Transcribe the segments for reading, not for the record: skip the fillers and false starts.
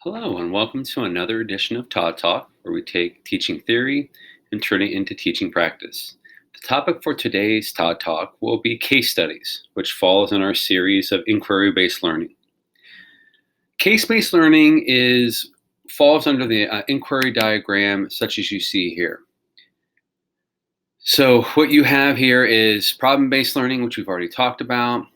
Hello, and welcome to another edition of Todd Talk, where we take teaching theory and turn it into teaching practice. The topic for today's Todd Talk will be case studies, which falls in our series of inquiry-based learning. Case-based learning falls under the inquiry diagram, such as you see here. So what you have here is problem-based learning, which we've already talked about,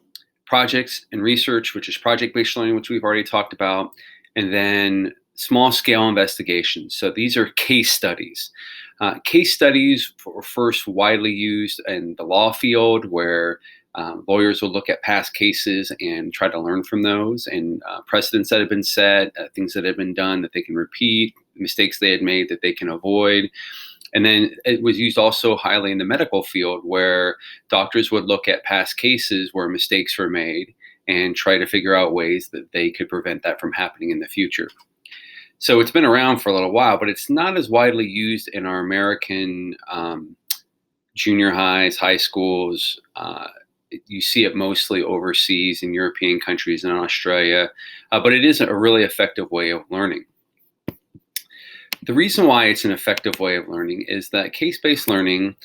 projects and research, which is project-based learning, which we've already talked about, and then small-scale investigations. So these are case studies. Case studies were first widely used in the law field, where lawyers will look at past cases and try to learn from those, and precedents that have been set, things that have been done that they can repeat, mistakes they had made that they can avoid. And then it was used also highly in the medical field, where doctors would look at past cases where mistakes were made and try to figure out ways that they could prevent that from happening in the future. So it's been around for a little while, but it's not as widely used in our American junior highs, high schools. You see it mostly overseas in European countries and Australia, but it is a really effective way of learning. The reason why it's an effective way of learning is that case-based learning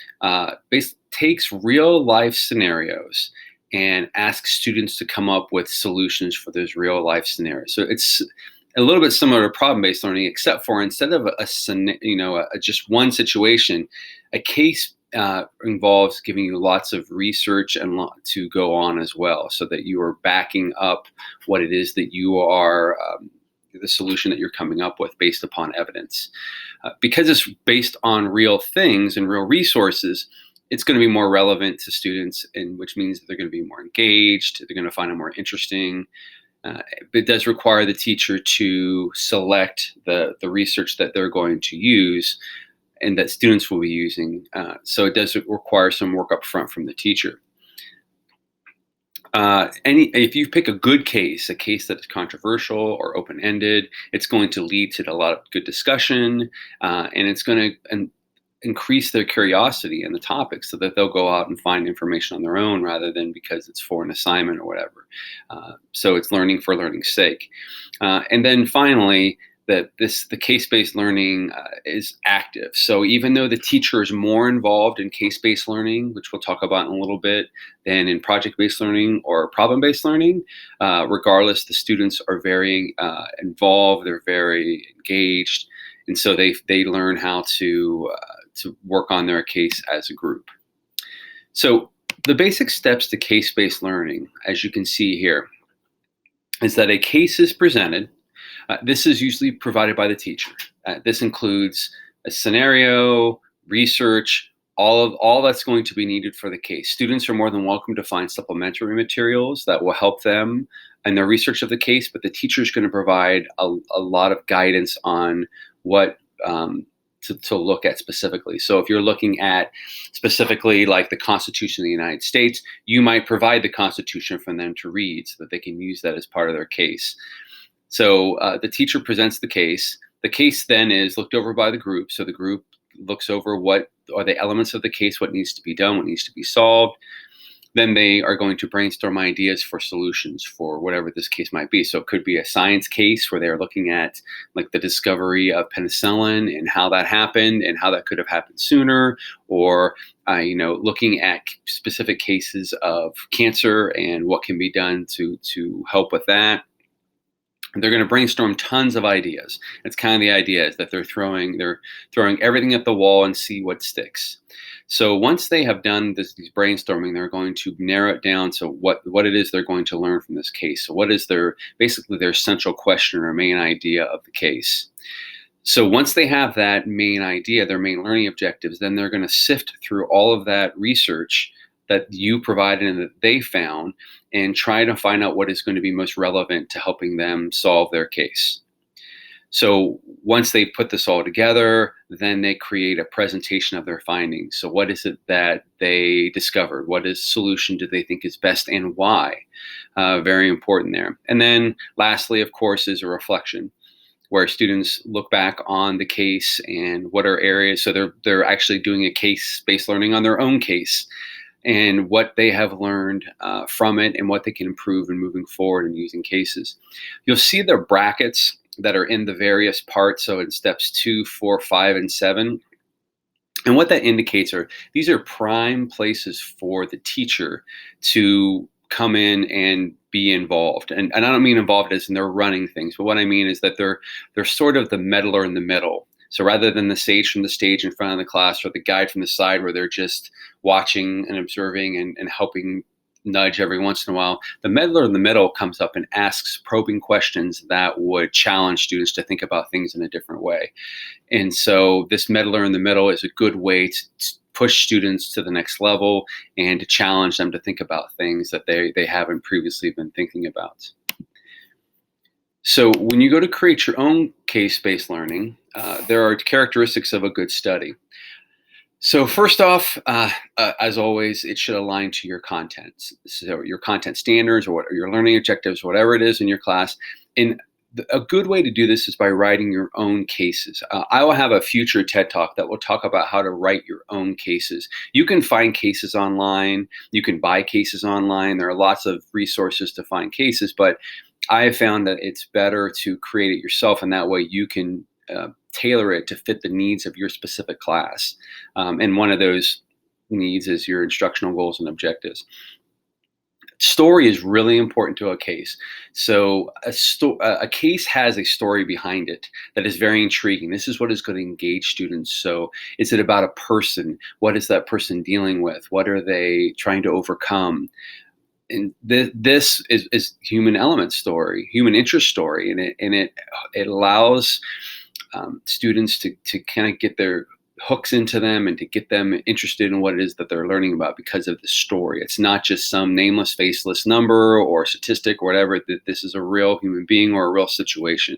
takes real-life scenarios and asks students to come up with solutions for those real-life scenarios. So it's a little bit similar to problem-based learning, except for instead of just one situation, a case involves giving you lots of research and to go on as well, so that you are backing up what it is that you are the solution that you're coming up with based upon evidence. Because it's based on real things and real resources, it's going to be more relevant to students, and which means that they're going to be more engaged, they're going to find it more interesting. It does require the teacher to select the research that they're going to use and that students will be using. So it does require some work up front from the teacher. If you pick a good case, a case that is controversial or open-ended, it's going to lead to a lot of good discussion, and it's going to increase their curiosity in the topic, so that they'll go out and find information on their own rather than because it's for an assignment or whatever. So it's learning for learning's sake. And then finally, the case-based learning is active. So even though the teacher is more involved in case-based learning, which we'll talk about in a little bit, than in project-based learning or problem-based learning, regardless, the students are very involved, they're very engaged, and so they learn how to work on their case as a group. So the basic steps to case-based learning, as you can see here, is that a case is presented. This is usually provided by the teacher. This includes a scenario, research, all that's going to be needed for the case. Students are more than welcome to find supplementary materials that will help them in their research of the case, but the teacher is going to provide a lot of guidance on what to look at specifically. So if you're looking at specifically like the Constitution of the United States, you might provide the Constitution for them to read so that they can use that as part of their case. So the teacher presents the case. The case then is looked over by the group. So the group looks over what are the elements of the case, what needs to be done, what needs to be solved. Then they are going to brainstorm ideas for solutions for whatever this case might be. So it could be a science case where they're looking at like the discovery of penicillin and how that happened and how that could have happened sooner, or looking at specific cases of cancer and what can be done to help with that. They're going to brainstorm tons of ideas. It's kind of the idea is that they're throwing everything at the wall and see what sticks. So once they have done these brainstorming, they're going to narrow it down to what it is they're going to learn from this case. So what is basically their central question or main idea of the case. So once they have that main idea, their main learning objectives, then they're going to sift through all of that research that you provided and that they found, and try to find out what is going to be most relevant to helping them solve their case. So once they put this all together, then they create a presentation of their findings. So what is it that they discovered? What solution do they think is best and why? Very important there. And then lastly, of course, is a reflection, where students look back on the case and what are areas. So they're actually doing a case-based learning on their own case, and what they have learned from it and what they can improve in moving forward and using cases. You'll see the brackets that are in the various parts. So in steps 2, 4, 5, and 7. And what that indicates are these are prime places for the teacher to come in and be involved. And I don't mean involved as in they're running things, but what I mean is that they're sort of the meddler in the middle. So rather than the sage from the stage in front of the class or the guide from the side where they're just watching and observing and helping nudge every once in a while, the meddler in the middle comes up and asks probing questions that would challenge students to think about things in a different way. And so this meddler in the middle is a good way to push students to the next level and to challenge them to think about things that they haven't previously been thinking about. So when you go to create your own case-based learning, there are characteristics of a good study. So first off, as always, it should align to your content. So your content standards or your learning objectives, whatever it is in your class. And a good way to do this is by writing your own cases. I will have a future TED Talk that will talk about how to write your own cases. You can find cases online. You can buy cases online. There are lots of resources to find cases, but I have found that it's better to create it yourself, and that way you can tailor it to fit the needs of your specific class. And one of those needs is your instructional goals and objectives. Story is really important to a case. So a case has a story behind it that is very intriguing. This is what is going to engage students. So is it about a person? What is that person dealing with? What are they trying to overcome? And this is human element story, human interest story, and it allows students to kind of get their hooks into them and to get them interested in what it is that they're learning about because of the story. It's not just some nameless, faceless number or statistic or whatever. That this is a real human being or a real situation.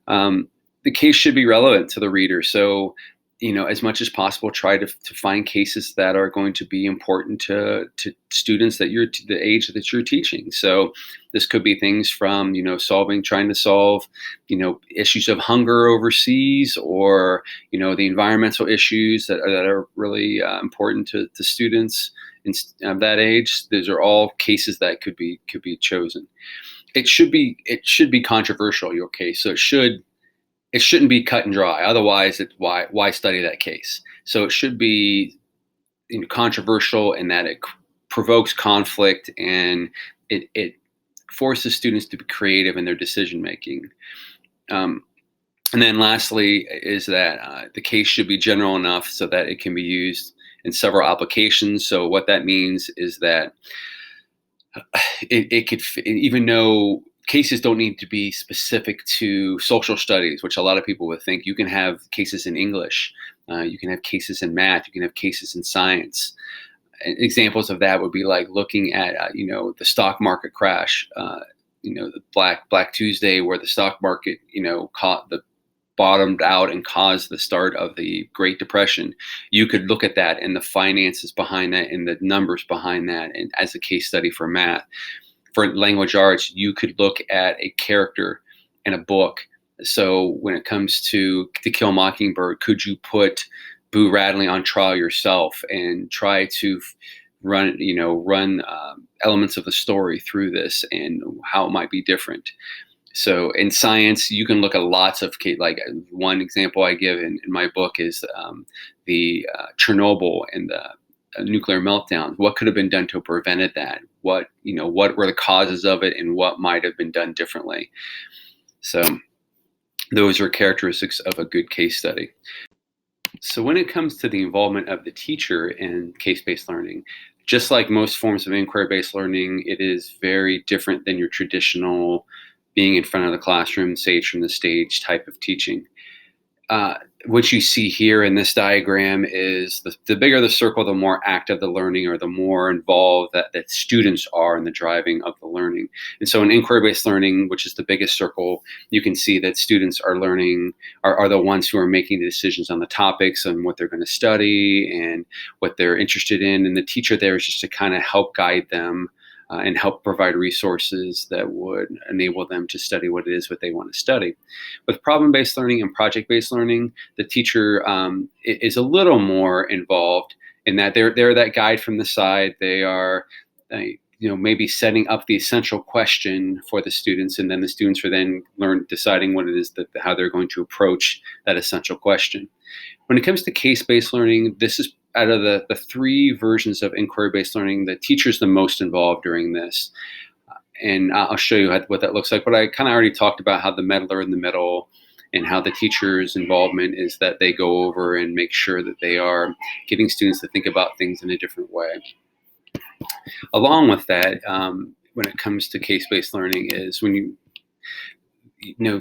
The case should be relevant to the reader. So, as much as possible, try to find cases that are going to be important to students that you're the age that you're teaching. So this could be things from, trying to solve, issues of hunger overseas, or, the environmental issues that are really important to students of that age. Those are all cases that could be chosen. It should be controversial, your case. So it shouldn't be cut and dry. Otherwise, why study that case? So it should be controversial in that it provokes conflict and it forces students to be creative in their decision making. And then lastly is that the case should be general enough so that it can be used in several applications. So what that means is that it could, even though cases don't need to be specific to social studies, which a lot of people would think. You can have cases in English. You can have cases in math. You can have cases in science. Examples of that would be like looking at, the stock market crash, the Black Tuesday, where the stock market, bottomed out and caused the start of the Great Depression. You could look at that and the finances behind that and the numbers behind that, and as a case study for math. For language arts, you could look at a character in a book. So when it comes to Kill a Mockingbird, could you put Boo Radley on trial yourself and try to run elements of the story through this and how it might be different? So in science, you can look at lots of like one example I give in my book is the Chernobyl and the nuclear meltdown. What could have been done to have prevented that? What were the causes of it, and what might have been done differently? So those are characteristics of a good case study. So when it comes to the involvement of the teacher in case-based learning, just like most forms of inquiry-based learning, it is very different than your traditional being in front of the classroom, sage from the stage type of teaching. What you see here in this diagram is the bigger the circle, the more active the learning, or the more involved that students are in the driving of the learning. And so in inquiry-based learning, which is the biggest circle, you can see that students are learning, are the ones who are making the decisions on the topics and what they're going to study and what they're interested in. And the teacher there is just to kind of help guide them and help provide resources that would enable them to study what it is what they want to study. With problem-based learning and project-based learning, the teacher is a little more involved in that they're that guide from the side. They are maybe setting up the essential question for the students, and then the students are then deciding what it is that how they're going to approach that essential question. When it comes to case-based learning, this is out of the three versions of inquiry-based learning, the teacher's the most involved during this. And I'll show you what that looks like. But I kind of already talked about how the meddler in the middle and how the teacher's involvement is that they go over and make sure that they are getting students to think about things in a different way. Along with that, when it comes to case-based learning, is when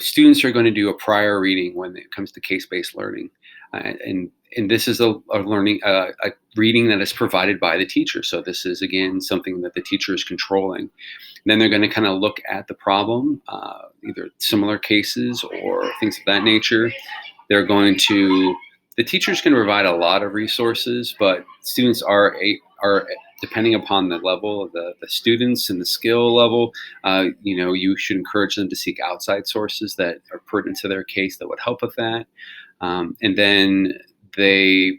students are going to do a prior reading when it comes to case-based learning, and this is a reading that is provided by the teacher. So this is, again, something that the teacher is controlling. And then they're going to kind of look at the problem, either similar cases or things of that nature. The teacher's going to provide a lot of resources, but students are depending upon the level of the students and the skill level, you should encourage them to seek outside sources that are pertinent to their case that would help with that. And then they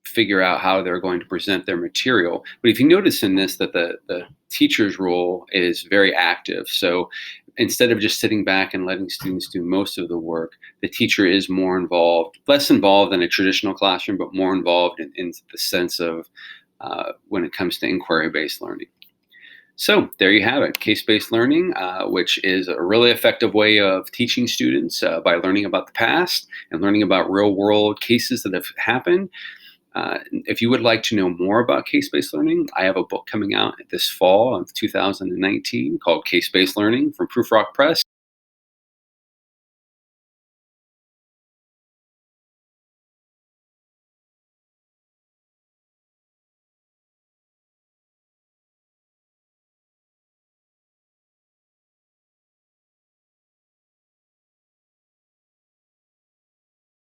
figure out how they're going to present their material. But if you notice in this that the teacher's role is very active. So instead of just sitting back and letting students do most of the work, the teacher is more involved, less involved than a traditional classroom, but more involved in the sense of when it comes to inquiry-based learning. So there you have it, case-based learning, which is a really effective way of teaching students by learning about the past and learning about real-world cases that have happened. If you would like to know more about case-based learning, I have a book coming out this fall of 2019 called Case-Based Learning from Proof Rock Press.